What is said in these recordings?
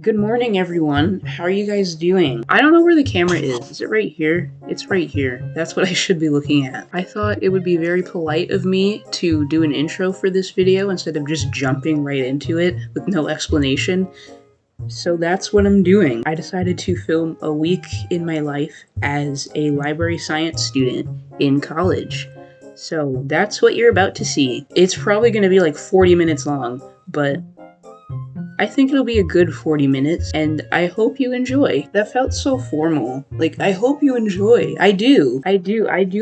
Good morning, everyone. How are you guys doing? I don't know where the camera is. Is it right here? It's right here. That's what I should be looking at. I thought it would be very polite of me to do an intro for this video instead of just jumping right into it with no explanation. So that's what I'm doing. I decided to film a week in my life as a library science student in college. So that's what you're about to see. It's probably going to be like 40 minutes long, but I think it'll be a good 40 minutes, and I hope you enjoy. That felt so formal. Like, I hope you enjoy. I do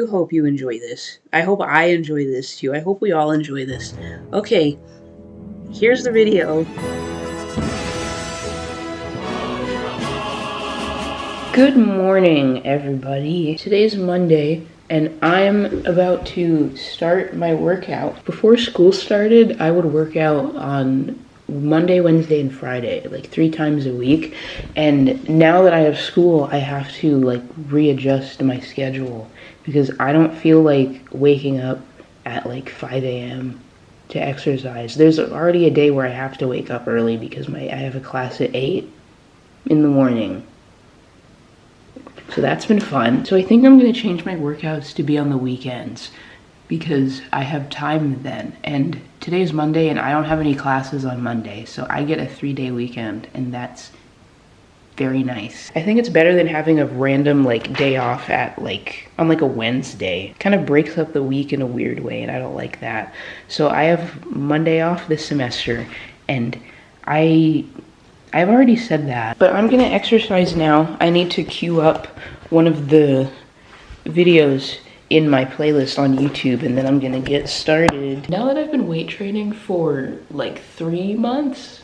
hope you enjoy this. I hope I enjoy this too. I hope we all enjoy this. Okay, here's the video. Good morning, everybody. Today's Monday, and I'm about to start my workout. Before school started, I would work out on Monday, Wednesday, and Friday, like 3 times a week. And now that I have school, I have to like readjust my schedule because I don't feel like waking up at like 5 a.m. to exercise. There's already a day where I have to wake up early because I have a class at 8 in the morning. So that's been fun. So I think I'm gonna change my workouts to be on the weekends because I have time then. And today's Monday and I don't have any classes on Monday, so I get a 3-day weekend, and that's very nice. I think it's better than having a random like day off at on a Wednesday. Kind of breaks up the week in a weird way, and I don't like that. So I have Monday off this semester, and I've already said that, but I'm gonna exercise now. I need to queue up one of the videos in my playlist on YouTube, and then I'm gonna get started. Now that I've been weight training for like 3 months,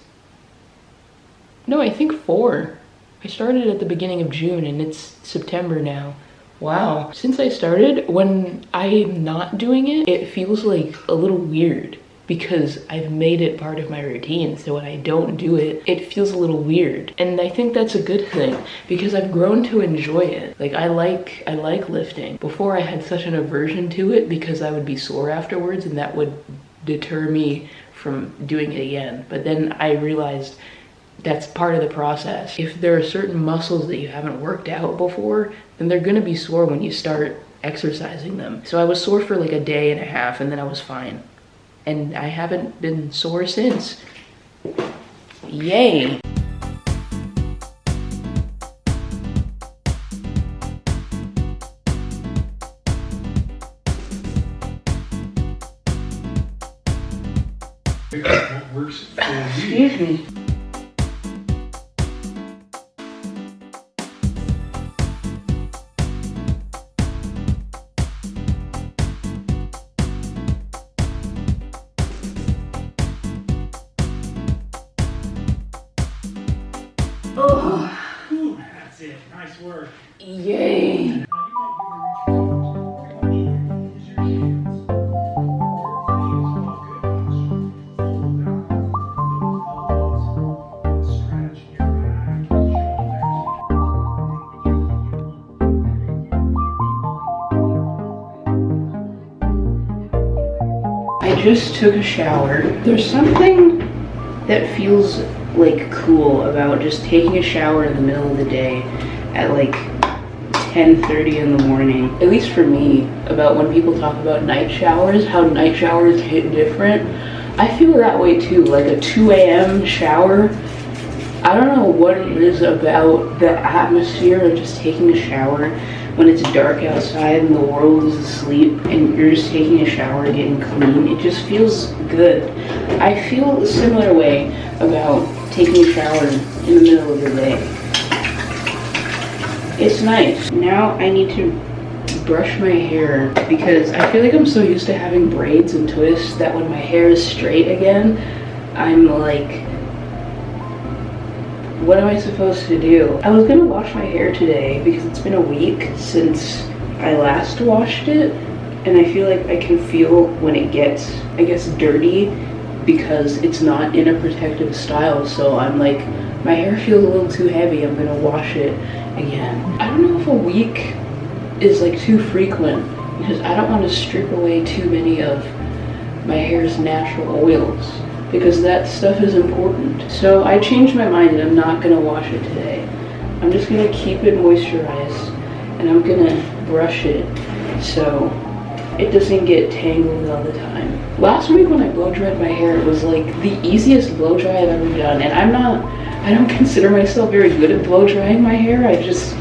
no, I think 4. I started at the beginning of June and it's September now. Wow. Since I started, when I'm not doing it, it feels like a little weird because I've made it part of my routine. So when I don't do it, it feels a little weird. And I think that's a good thing because I've grown to enjoy it. Like I like lifting. Before I had such an aversion to it because I would be sore afterwards and that would deter me from doing it again. But then I realized that's part of the process. If there are certain muscles that you haven't worked out before, then they're gonna be sore when you start exercising them. So I was sore for like a day and a half and then I was fine. And I haven't been sore since. Yay! What works for you? Excuse me. Oh, That's it. Nice work. yay! I just took a shower. There's something that feels like cool about just taking a shower in the middle of the day at like 10:30 in the morning. At least for me, about when people talk about night showers, how night showers hit different. I feel that way too, like a 2 a.m. shower. I don't know what it is about the atmosphere of just taking a shower when it's dark outside and the world is asleep and you're just taking a shower getting clean. It just feels good. I feel a similar way about taking a shower in the middle of the day. It's nice. Now I need to brush my hair because I feel like I'm so used to having braids and twists that when my hair is straight again, I'm like, what am I supposed to do? I was gonna wash my hair today because it's been a week since I last washed it, and I feel like I can feel when it gets, I guess, dirty because it's not in a protective style. So I'm like, my hair feels a little too heavy, I'm gonna wash it again. I don't know if a week is like too frequent because I don't want to strip away too many of my hair's natural oils. because that stuff is important. So I changed my mind and I'm not gonna wash it today. I'm just gonna keep it moisturized and I'm gonna brush it so it doesn't get tangled all the time. Last week when I blow dried my hair, it was like the easiest blow dry I've ever done, and I don't consider myself very good at blow drying my hair. I just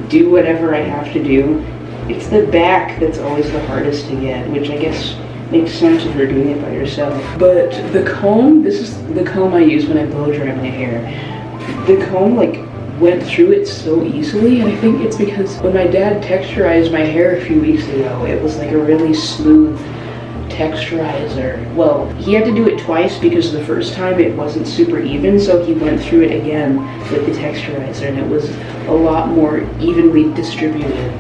do whatever I have to do. It's the back that's always the hardest to get, which I guess makes sense if you're doing it by yourself. But the comb, this is the comb I use when I blow dry my hair. The comb went through it so easily, and I think it's because when my dad texturized my hair a few weeks ago, it was like a really smooth texturizer. Well, he had to do it twice because the first time it wasn't super even, so he went through it again with the texturizer and it was a lot more evenly distributed.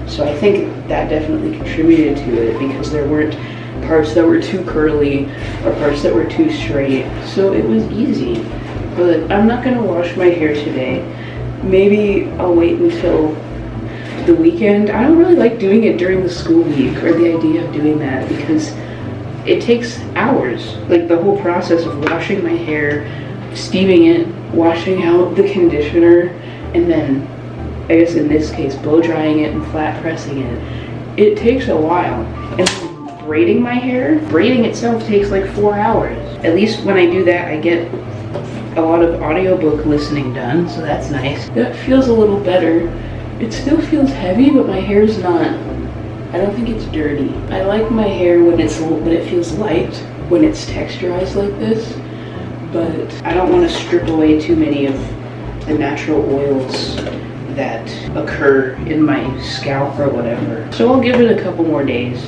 So I think that definitely contributed to it because there weren't parts that were too curly or parts that were too straight. So it was easy. But I'm not gonna wash my hair today. Maybe I'll wait until the weekend. I don't really like doing it during the school week, or the idea of doing that, because it takes hours. Like the whole process of washing my hair, steaming it, washing out the conditioner, and then, I guess in this case, blow drying it and flat pressing it. It takes a while. And braiding my hair, braiding itself takes like 4 hours. At least when I do that, I get a lot of audiobook listening done, so that's nice. That feels a little better. It still feels heavy, but my hair's not, I don't think it's dirty. I like my hair when it feels light, when it's texturized like this, but I don't want to strip away too many of the natural oils that occur in my scalp or whatever. So I'll give it a couple more days.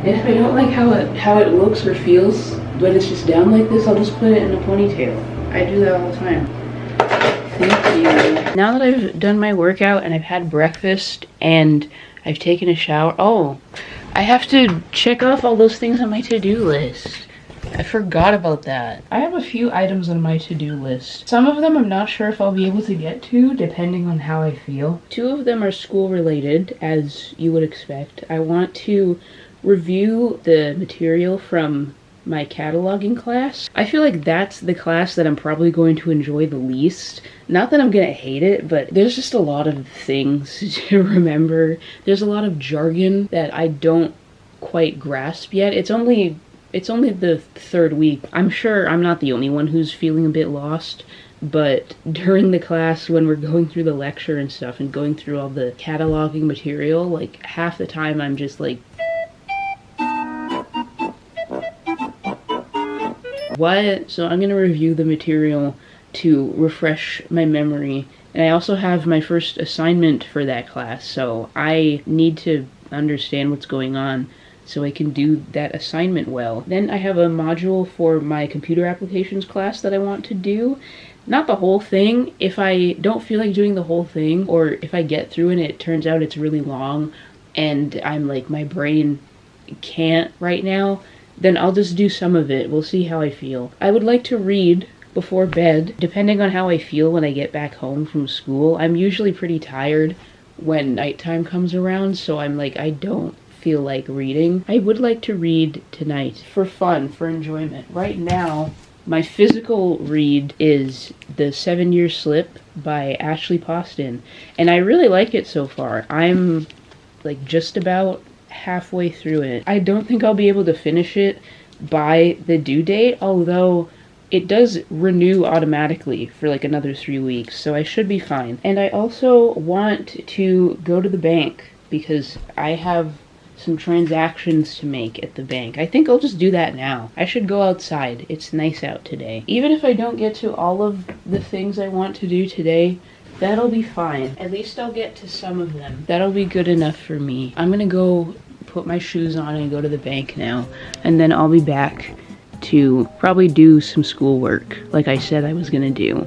And if I don't like how it looks or feels when it's just down like this, I'll just put it in a ponytail. I do that all the time. Thank you. Now that I've done my workout and I've had breakfast and I've taken a shower, I have to check off all those things on my to-do list. I forgot about that. I have a few items on my to-do list. Some of them I'm not sure if I'll be able to get to, depending on how I feel. 2 of them are school related, as you would expect. I want to review the material from my cataloging class. I feel like that's the class that I'm probably going to enjoy the least. Not that I'm gonna hate it, but there's just a lot of things to remember. There's a lot of jargon that I don't quite grasp yet. It's only the 3rd week. I'm sure I'm not the only one who's feeling a bit lost, but during the class when we're going through the lecture and stuff and going through all the cataloging material, like half the time I'm just like, what? So I'm gonna review the material to refresh my memory. And I also have my first assignment for that class, so I need to understand what's going on so I can do that assignment well. Then I have a module for my computer applications class that I want to do. Not the whole thing. If I don't feel like doing the whole thing, or if I get through and it turns out it's really long and I'm like, my brain can't right now, then I'll just do some of it. We'll see how I feel. I would like to read before bed, depending on how I feel when I get back home from school. I'm usually pretty tired when nighttime comes around, so I'm like, I don't feel like reading. I would like to read tonight for fun, for enjoyment. Right now, my physical read is The 7-Year Slip by Ashley Poston, and I really like it so far. I'm like just about halfway through it. I don't think I'll be able to finish it by the due date, although it does renew automatically for like another 3 weeks, so I should be fine. And I also want to go to the bank because I have some transactions to make at the bank. I think I'll just do that now. I should go outside. It's nice out today. Even if I don't get to all of the things I want to do today, that'll be fine. At least I'll get to some of them. That'll be good enough for me. I'm gonna go put my shoes on and go to the bank now, and then I'll be back to probably do some schoolwork like I said I was gonna do.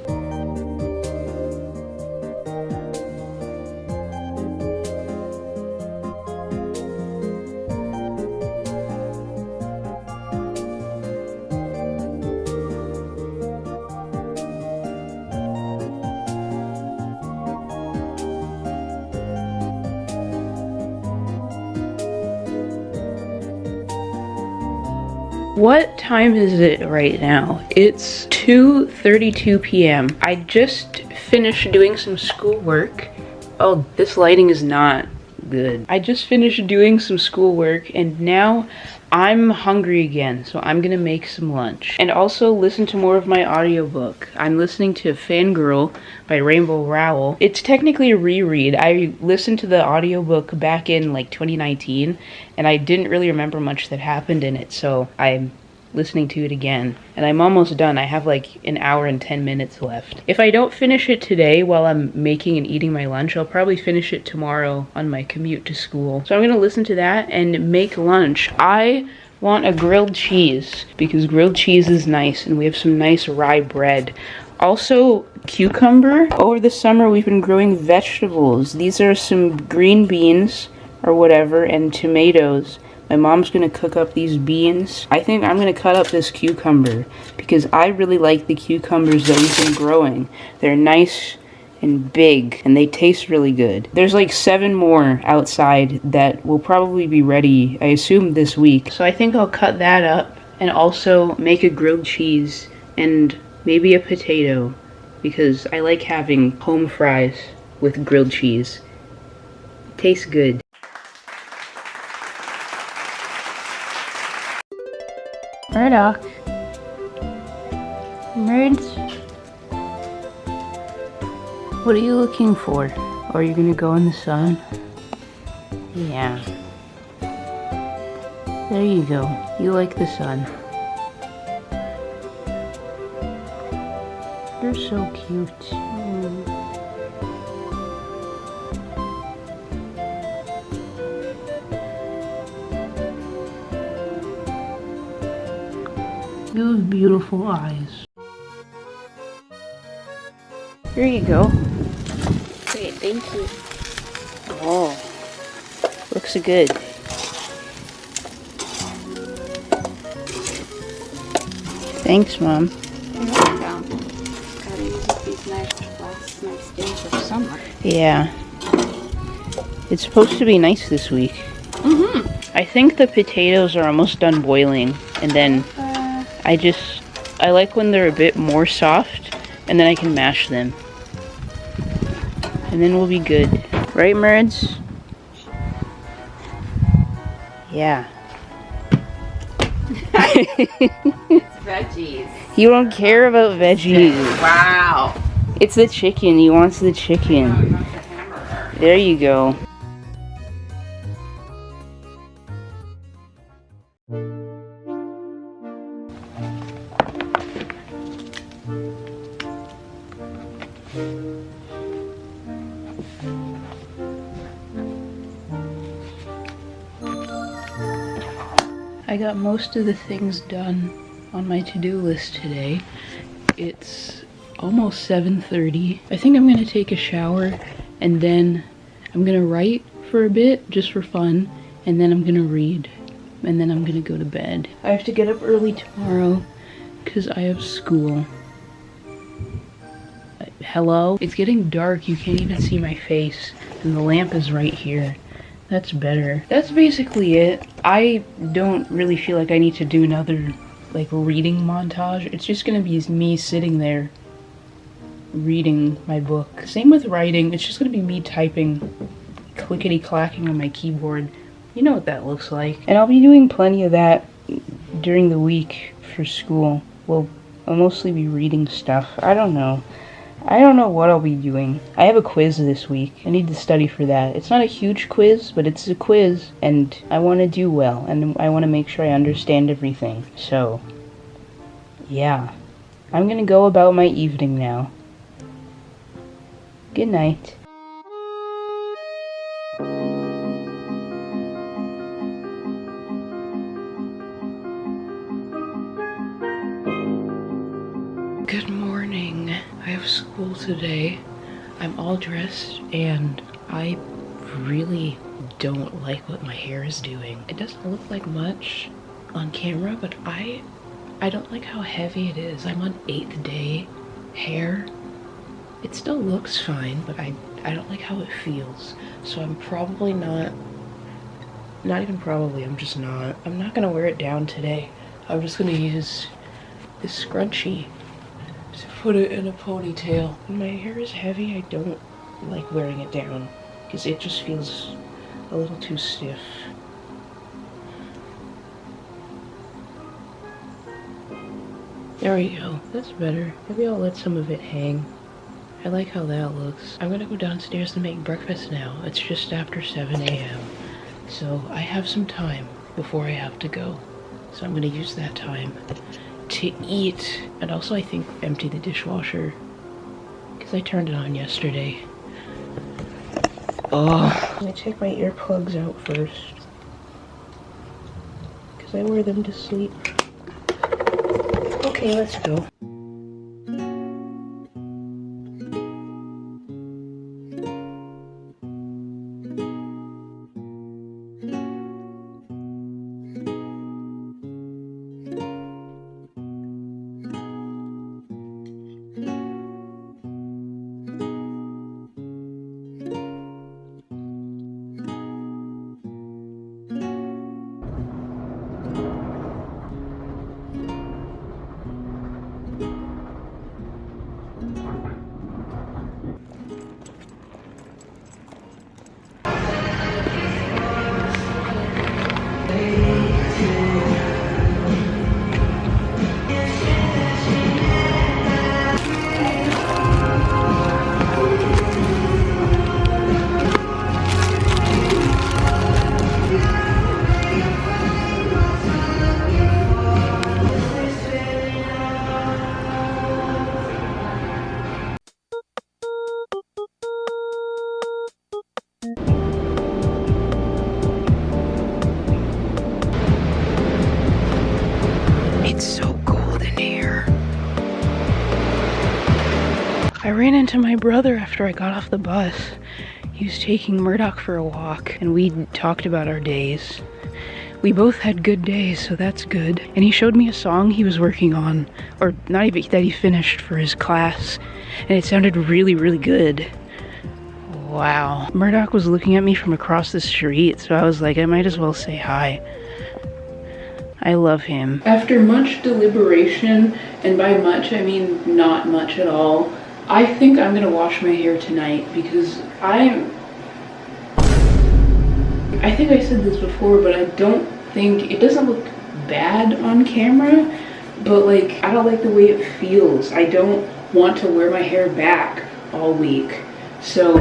What time is it right now? It's 2:32 p.m. I just finished doing some schoolwork. Oh, this lighting is not good. I just finished doing some schoolwork and now I'm hungry again, so I'm gonna make some lunch. And also listen to more of my audiobook. I'm listening to Fangirl by Rainbow Rowell. It's technically a reread. I listened to the audiobook back in like 2019 and I didn't really remember much that happened in it, so I'm listening to it again. And I'm almost done. I have like an hour and 10 minutes left. If I don't finish it today while I'm making and eating my lunch, I'll probably finish it tomorrow on my commute to school. So I'm gonna listen to that and make lunch. I want a grilled cheese because grilled cheese is nice and we have some nice rye bread. Also, cucumber. Over the summer we've been growing vegetables. These are some green beans or whatever and tomatoes. My mom's gonna cook up these beans. I think I'm gonna cut up this cucumber because I really like the cucumbers that we've been growing. They're nice and big and they taste really good. There's like 7 more outside that will probably be ready, I assume, this week. So I think I'll cut that up and also make a grilled cheese and maybe a potato because I like having home fries with grilled cheese. It tastes good. Murdoch. Nerds. What are you looking for? Are you gonna go in the sun? Yeah. There you go. You like the sun. They're so cute. You have beautiful eyes. Here you go. Great, thank you. Oh, looks good. Thanks, Mom. You're welcome. Gotta use up these last nice days of summer. Yeah. It's supposed to be nice this week. Mm-hmm. I think the potatoes are almost done boiling, and then I like when they're a bit more soft, and then I can mash them. And then we'll be good. Right, Merds? Yeah. It's veggies. You don't care about veggies. Wow. It's the chicken. He wants the chicken. Oh, you want the hamburger. There you go. I got most of the things done on my to-do list today. It's almost 7:30. I think I'm gonna take a shower and then I'm gonna write for a bit just for fun, and then I'm gonna read, and then I'm gonna go to bed. I have to get up early tomorrow because I have school. Hello? It's getting dark. You can't even see my face, and the lamp is right here. That's better. That's basically it. I don't really feel like I need to do another like reading montage. It's just gonna be me sitting there reading my book. Same with writing. It's just gonna be me typing, clickety clacking on my keyboard. You know what that looks like. And I'll be doing plenty of that during the week for school. Well, I'll mostly be reading stuff. I don't know what I'll be doing. I have a quiz this week. I need to study for that. It's not a huge quiz, but it's a quiz, and I want to do well, and I want to make sure I understand everything. So, yeah. I'm gonna go about my evening now. Good night. Good morning. I have school today. I'm all dressed and I really don't like what my hair is doing. It doesn't look like much on camera, but I don't like how heavy it is. I'm on 8th day hair. It still looks fine, but I don't like how it feels. So I'm probably not even probably, I'm just not. I'm not gonna wear it down today. I'm just gonna use this scrunchie to put it in a ponytail. When my hair is heavy, I don't like wearing it down because it just feels a little too stiff. There we go. That's better. Maybe I'll let some of it hang. I like how that looks. I'm gonna go downstairs to make breakfast now. It's just after 7 a.m. So I have some time before I have to go. So I'm gonna use that time to eat. And also I think empty the dishwasher because I turned it on yesterday. Oh, I'm gonna take my earplugs out first because I wear them to sleep. Okay, let's go. It's so cold in here. I ran into my brother after I got off the bus. He was taking Murdoch for a walk, and we talked about our days. We both had good days, so that's good. And he showed me a song he was working on, or not even that he finished for his class, and it sounded really, really good. Wow. Murdoch was looking at me from across the street, so I was like, I might as well say hi. I love him. After much deliberation, and by much I mean not much at all, I think I'm gonna wash my hair tonight because I think I said this before, but I don't think, it doesn't look bad on camera, but like, I don't like the way it feels. I don't want to wear my hair back all week. So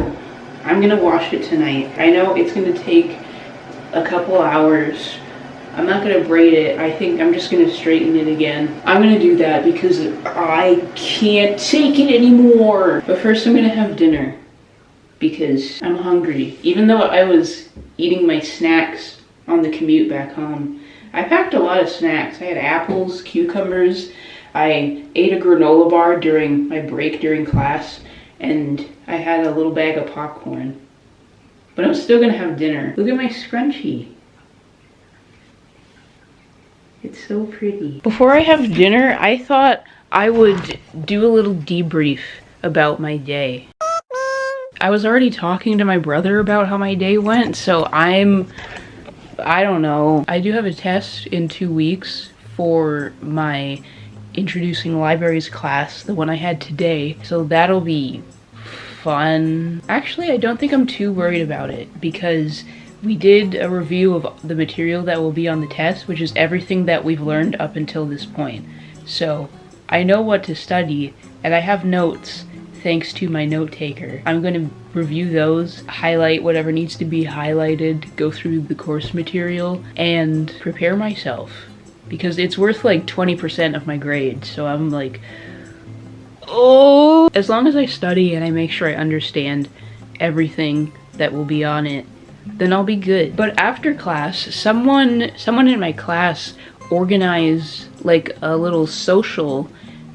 I'm gonna wash it tonight. I know it's gonna take a couple hours. I'm not gonna braid it. I think I'm just gonna straighten it again. I'm gonna do that because I can't take it anymore. But first I'm gonna have dinner because I'm hungry. Even though I was eating my snacks on the commute back home, I packed a lot of snacks. I had apples, cucumbers. I ate a granola bar during my break during class, and I had a little bag of popcorn. But I'm still gonna have dinner. Look at my scrunchie. It's so pretty. Before I have dinner, I thought I would do a little debrief about my day. I was already talking to my brother about how my day went, so I don't know. I do have a test in 2 weeks for my Introducing Libraries class, the one I had today, so that'll be fun. Actually, I don't think I'm too worried about it because we did a review of the material that will be on the test, which is everything that we've learned up until this point. So I know what to study, and I have notes thanks to my note taker. I'm going to review those, highlight whatever needs to be highlighted, go through the course material, and prepare myself. Because it's worth like 20% of my grade, so I'm like, oh! As long as I study and I make sure I understand everything that will be on it, then I'll be good. But after class, someone in my class organized like a little social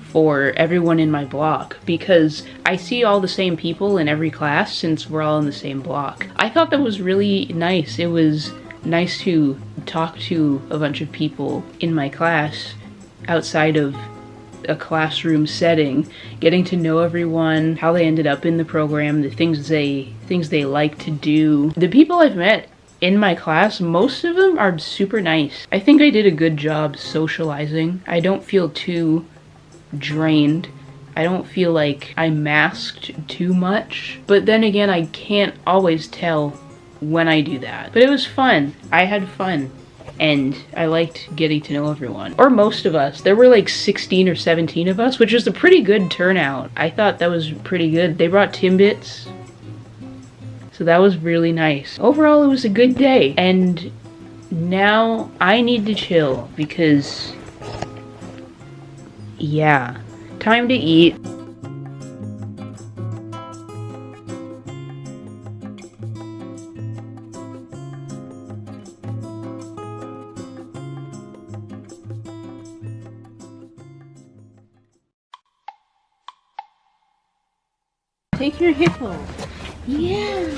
for everyone in my block because I see all the same people in every class since we're all in the same block. I thought that was really nice. It was nice to talk to a bunch of people in my class outside of a classroom setting, getting to know everyone, how they ended up in the program, the things they like to do. The people I've met in my class, most of them are super nice. I think I did a good job socializing. I don't feel too drained. I don't feel like I masked too much. But then again, I can't always tell when I do that. But it was fun. I had fun. And I liked getting to know everyone. Or most of us. There were like 16 or 17 of us, which is a pretty good turnout. I thought that was pretty good. They brought Timbits. So that was really nice. Overall, it was a good day. And now I need to chill because, yeah, time to eat. Take your hippo. Yeah.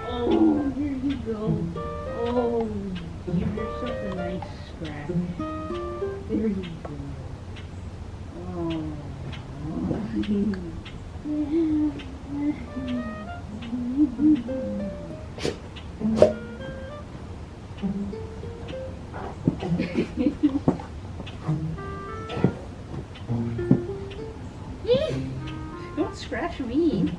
Oh, here you go. Oh, give yourself a nice scratch. There you go. Oh. Don't scratch me.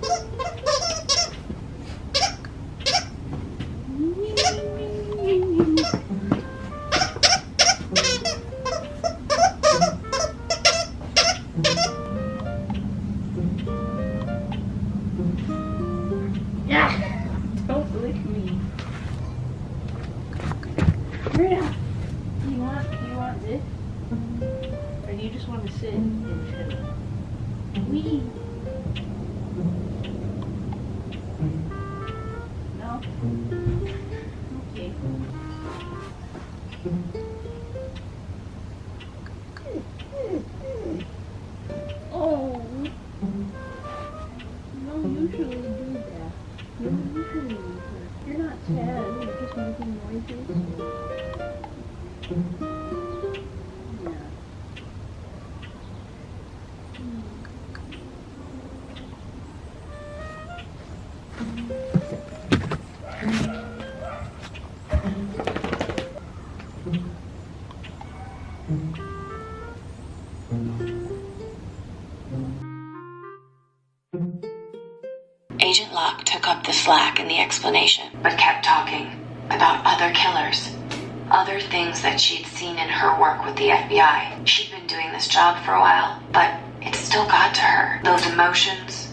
Yeah, don't lick me. Rita, do you want this? Or do you just want to sit and chill? Wee. No? Okay. Oh. You don't usually do that. You don't usually do that. You're not sad. You're just making noises. Yeah. Agent Locke took up the slack in the explanation, but kept talking about other killers, other things that she'd seen in her work with the FBI. She'd been doing this job for a while, but it still got to her. Those emotions,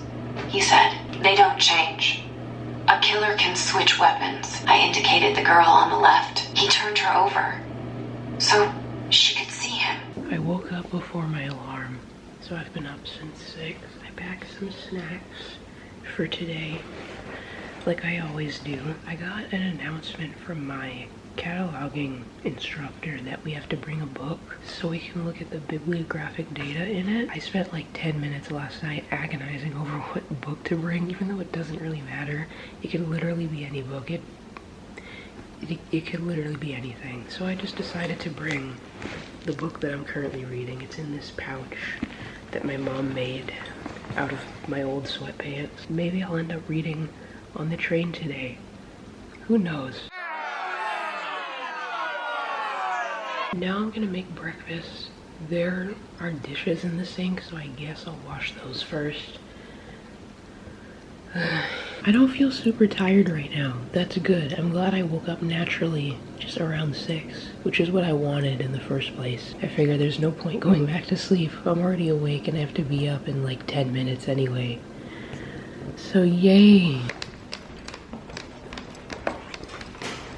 he said, they don't change. A killer can switch weapons. I indicated the girl on the left. He turned her over so she could see him. I woke up before my alarm, so I've been up since 6. I packed some snacks for today, like I always do. I got an announcement from my cataloging instructor that we have to bring a book so we can look at the bibliographic data in it. I spent like 10 minutes last night agonizing over what book to bring, even though it doesn't really matter. It could literally be any book. It could literally be anything. So I just decided to bring the book that I'm currently reading. It's in this pouch that my mom made out of my old sweatpants. Maybe I'll end up reading on the train today. Who knows? Now I'm gonna make breakfast. There are dishes in the sink, so I guess I'll wash those first. I don't feel super tired right now. That's good. I'm glad I woke up naturally just around 6, which is what I wanted in the first place. I figure there's no point going back to sleep. I'm already awake and I have to be up in like 10 minutes anyway. So yay.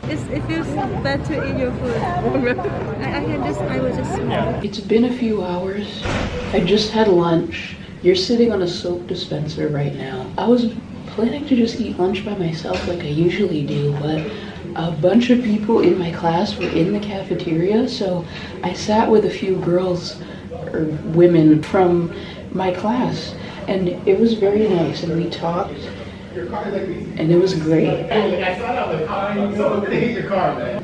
It feels bad to eat your food. I will just smoke. It's been a few hours. I just had lunch. You're sitting on a soap dispenser right now. I was planning to just eat lunch by myself like I usually do, but a bunch of people in my class were in the cafeteria, so I sat with a few girls or women from my class, and it was very nice, and we talked, and it was great.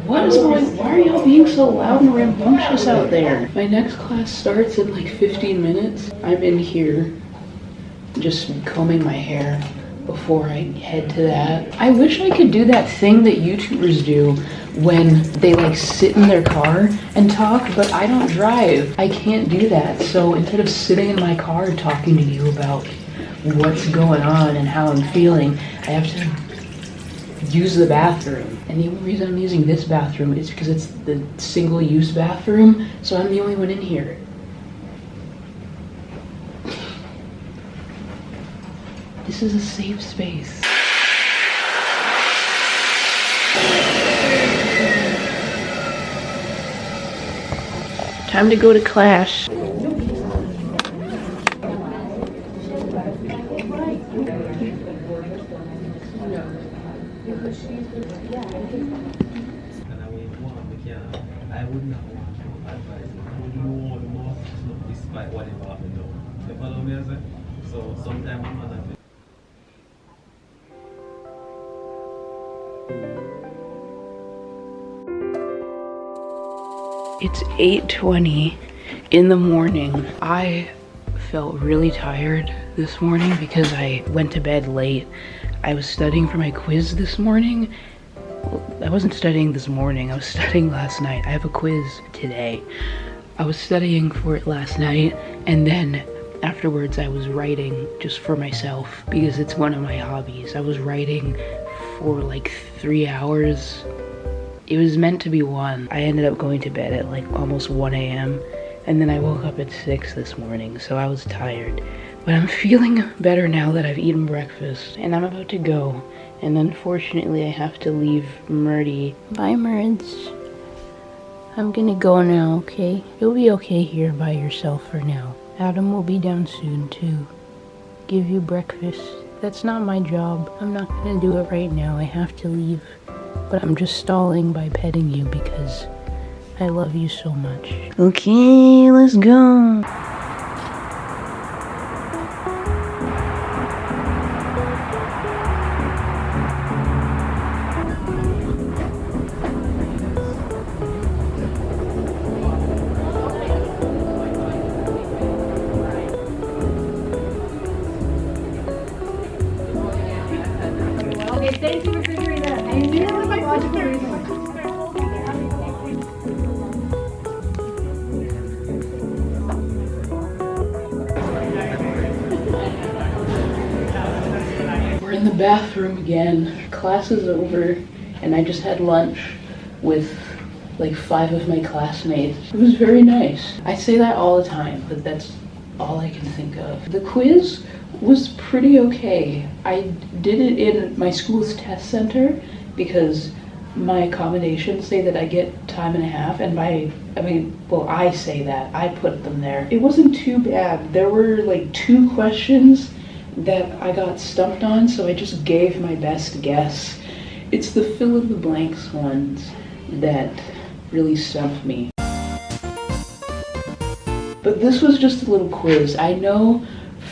What is going, why are y'all being so loud and rambunctious out there? My next class starts in like 15 minutes. I'm in here just combing my hair before I head to that. I wish I could do that thing that YouTubers do when they like sit in their car and talk, but I don't drive. I can't do that. So instead of sitting in my car talking to you about what's going on and how I'm feeling, I have to use the bathroom. And the only reason I'm using this bathroom is because it's the single-use bathroom, so I'm the only one in here. This is a safe space. Time to go to class. I would not want to advise you. I would know the most despite whatever happened now. You follow me, I say? So sometimes I'm not happy. It's 8:20 in the morning. I felt really tired this morning because I went to bed late. I was studying for my quiz this morning. I wasn't studying this morning, I was studying last night. I have a quiz today. I was studying for it last night, and then afterwards I was writing just for myself because it's one of my hobbies. I was writing for like 3 hours. It was meant to be 1. I ended up going to bed at like almost 1 a.m. and then I woke up at 6 this morning, so I was tired. But I'm feeling better now that I've eaten breakfast, and I'm about to go. And unfortunately, I have to leave Murdy. Bye, Murds. I'm gonna go now, okay? You'll be okay here by yourself for now. Adam will be down soon, too. Give you breakfast. That's not my job. I'm not gonna do it right now. I have to leave. But I'm just stalling by petting you because I love you so much. Okay, let's go. Thank you for figuring that. I knew it was my logical reason. We're in the bathroom again. Class is over, and I just had lunch with like 5 of my classmates. It was very nice. I say that all the time, but that's all I can think of. The quiz was pretty okay. I did it in my school's test center because my accommodations say that I get time and a half, and I say that. I put them there. It wasn't too bad. There were like 2 questions that I got stumped on, so I just gave my best guess. It's the fill in the blanks ones that really stumped me. But this was just a little quiz. I know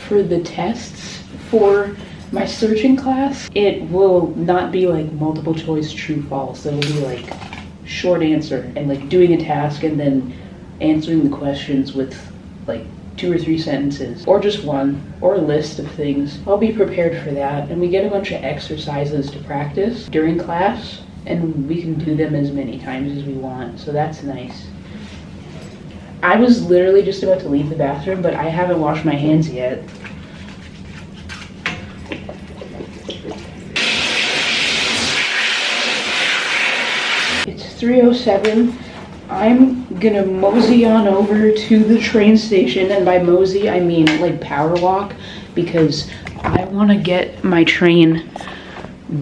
for the tests for my searching class, it will not be like multiple choice true false. It'll be like short answer and like doing a task and then answering the questions with like 2 or 3 sentences, or just 1, or a list of things. I'll be prepared for that, and we get a bunch of exercises to practice during class, and we can do them as many times as we want, so that's nice. I was literally just about to leave the bathroom, but I haven't washed my hands yet. It's 3:07. I'm gonna mosey on over to the train station, and by mosey I mean like power walk, because I want to get my train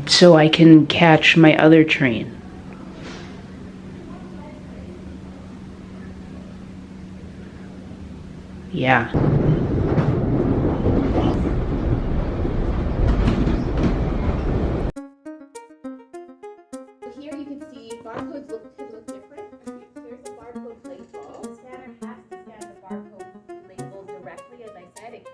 so I can catch my other train. Yeah. Here you can see barcodes could look different. Here's the barcode label. The scanner has to scan the barcode label directly. As I said, it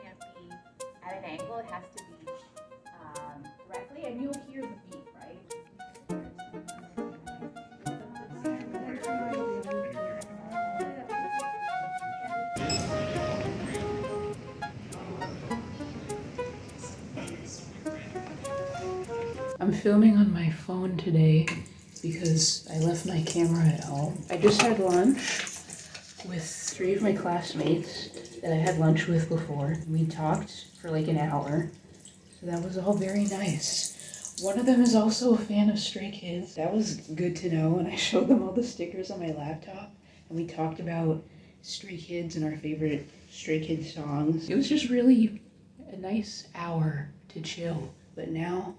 filming on my phone today because I left my camera at home. I just had lunch with 3 of my classmates that I had lunch with before. We talked for like an hour, so that was all very nice. One of them is also a fan of Stray Kids. That was good to know, and I showed them all the stickers on my laptop, and we talked about Stray Kids and our favorite Stray Kids songs. It was just really a nice hour to chill, but now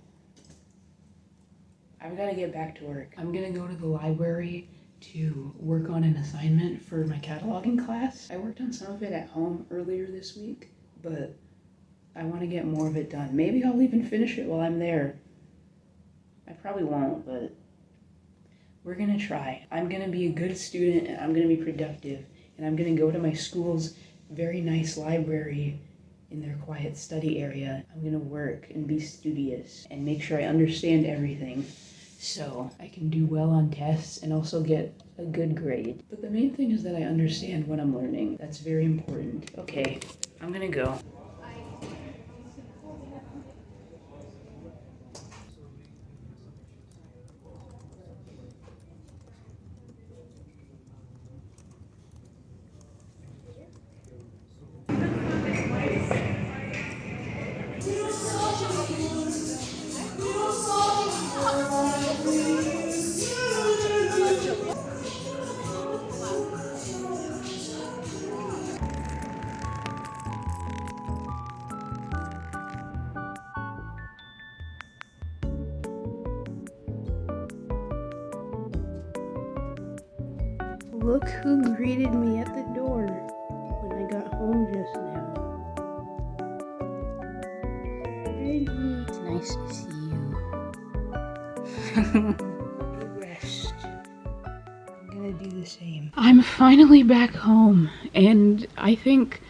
I've got to get back to work. I'm gonna go to the library to work on an assignment for my cataloging class. I worked on some of it at home earlier this week, but I want to get more of it done. Maybe I'll even finish it while I'm there. I probably won't, but we're gonna try. I'm gonna be a good student, and I'm gonna be productive, and I'm gonna go to my school's very nice library in their quiet study area. I'm gonna work and be studious and make sure I understand everything so I can do well on tests and also get a good grade. But the main thing is that I understand what I'm learning. That's very important. Okay, I'm gonna go. Look who greeted me at the door when I got home just now. Reggie. It's nice to see you. Rest. I'm gonna do the same. I'm finally back home, and I think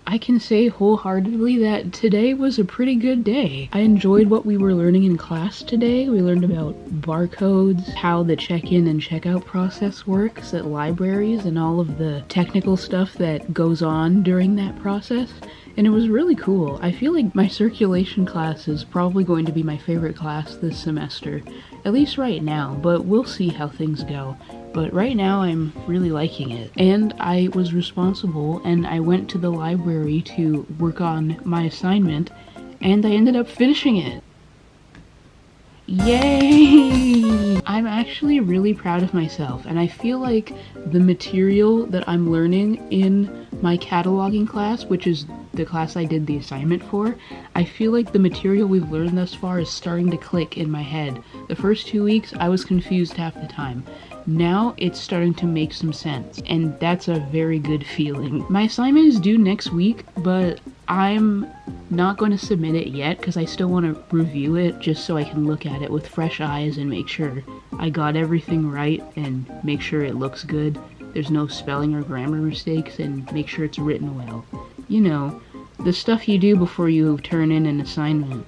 I can say wholeheartedly that today was a pretty good day. I enjoyed what we were learning in class today. We learned about barcodes, how the check-in and check-out process works at libraries, and all of the technical stuff that goes on during that process. And it was really cool. I feel like my circulation class is probably going to be my favorite class this semester, at least right now, but we'll see how things go. But right now I'm really liking it. And I was responsible, and I went to the library to work on my assignment, and I ended up finishing it. Yay! I'm actually really proud of myself, and I feel like the material that I'm learning in my cataloging class, which is the class I did the assignment for, I feel like the material we've learned thus far is starting to click in my head. The first 2 weeks, I was confused half the time. Now it's starting to make some sense, and that's a very good feeling. My assignment is due next week, but I'm not going to submit it yet because I still want to review it just so I can look at it with fresh eyes and make sure I got everything right and make sure it looks good. There's no spelling or grammar mistakes, and make sure it's written well. You know, the stuff you do before you turn in an assignment.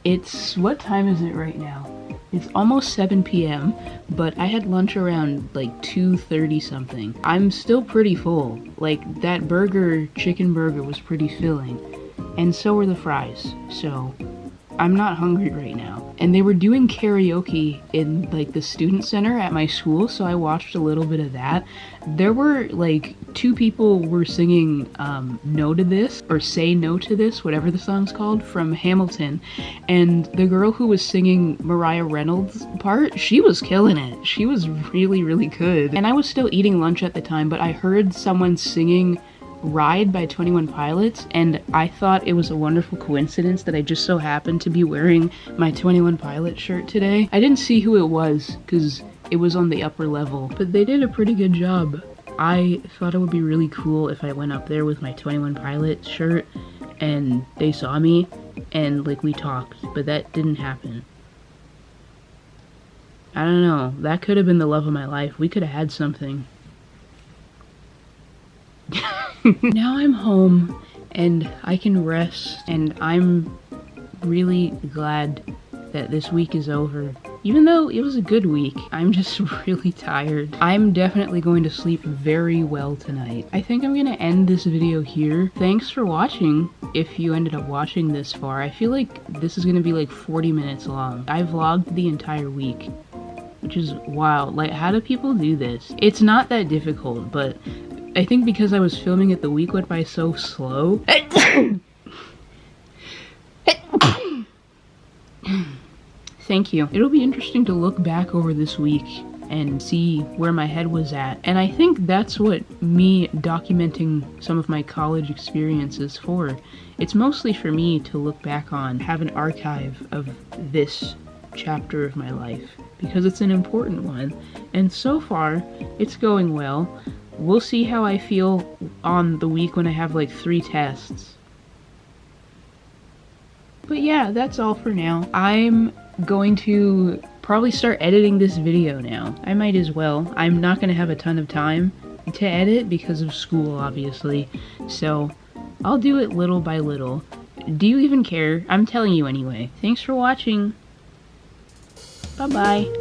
What time is it right now? It's almost 7 p.m., but I had lunch around like 2:30 something. I'm still pretty full. Like, that chicken burger was pretty filling. And so were the fries, so I'm not hungry right now. And they were doing karaoke in like the student center at my school, so I watched a little bit of that. There were like 2 people were singing No to This, or Say No to This, whatever the song's called, from Hamilton. And the girl who was singing Mariah Reynolds' part, she was killing it. She was really, really good. And I was still eating lunch at the time, but I heard someone singing Ride by 21 Pilots, and I thought it was a wonderful coincidence that I just so happened to be wearing my 21 Pilots shirt today. I didn't see who it was because it was on the upper level, but they did a pretty good job. I thought it would be really cool if I went up there with my 21 Pilots shirt and they saw me and like we talked, but that didn't happen. I don't know, that could have been the love of my life. We could have had something. Now I'm home and I can rest, and I'm really glad that this week is over Even though it was a good week, I'm just really tired. I'm definitely going to sleep very well tonight. I think I'm gonna end this video here. Thanks for watching. If you ended up watching this far, I feel like this is gonna be like 40 minutes long. I vlogged the entire week, which is wild. Like, how do people do this? It's not that difficult, but I think because I was filming it, the week went by so slow. Thank you. It'll be interesting to look back over this week and see where my head was at. And I think that's what me documenting some of my college experience is for. It's mostly for me to look back on, have an archive of this chapter of my life, because it's an important one. And so far, it's going well. We'll see how I feel on the week when I have like 3 tests. But yeah, that's all for now. I'm going to probably start editing this video now. I might as well. I'm not going to have a ton of time to edit because of school, obviously. So I'll do it little by little. Do you even care? I'm telling you anyway. Thanks for watching. Bye-bye.